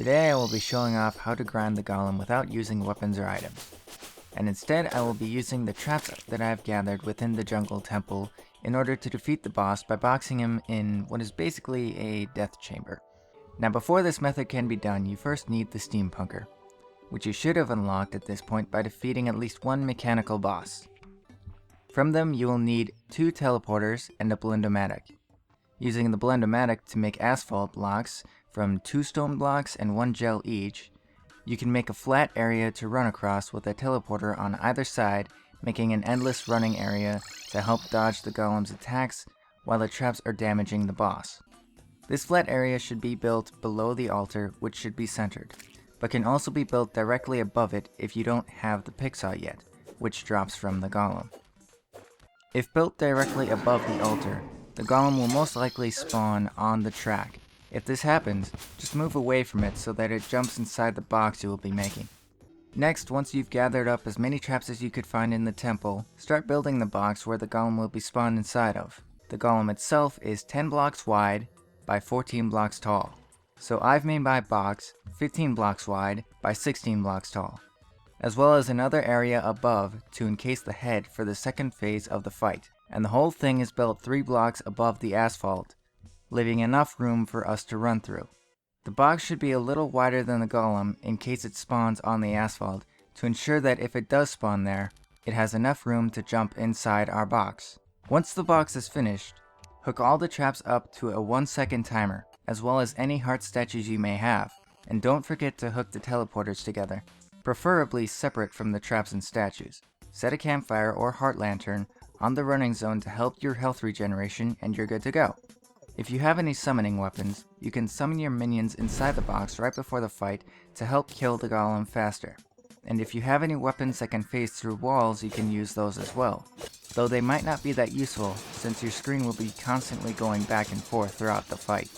Today I will be showing off how to grind the golem without using weapons or items. And instead I will be using the traps that I have gathered within the jungle temple in order to defeat the boss by boxing him in what is basically a death chamber. Now before this method can be done, you first need the steampunker, which you should have unlocked at this point by defeating at least one mechanical boss. From them you will need 2 teleporters and a blendomatic. Using the blendomatic to make asphalt blocks from 2 stone blocks and 1 gel each, you can make a flat area to run across with a teleporter on either side, making an endless running area to help dodge the golem's attacks while the traps are damaging the boss. This flat area should be built below the altar, which should be centered, but can also be built directly above it if you don't have the picksaw yet, which drops from the golem. If built directly above the altar, the golem will most likely spawn on the track. If this happens, just move away from it so that it jumps inside the box you will be making. Next, once you've gathered up as many traps as you could find in the temple, start building the box where the golem will be spawned inside of. The golem itself is 10 blocks wide by 14 blocks tall. So I've made my box 15 blocks wide by 16 blocks tall, as well as another area above to encase the head for the second phase of the fight. And the whole thing is built 3 blocks above the asphalt, leaving enough room for us to run through. The box should be a little wider than the golem in case it spawns on the asphalt, to ensure that if it does spawn there, it has enough room to jump inside our box. Once the box is finished, hook all the traps up to a 1-second timer, as well as any heart statues you may have, and don't forget to hook the teleporters together, preferably separate from the traps and statues. Set a campfire or heart lantern on the running zone to help your health regeneration, and you're good to go. If you have any summoning weapons, you can summon your minions inside the box right before the fight to help kill the golem faster. And if you have any weapons that can phase through walls, you can use those as well, though they might not be that useful since your screen will be constantly going back and forth throughout the fight.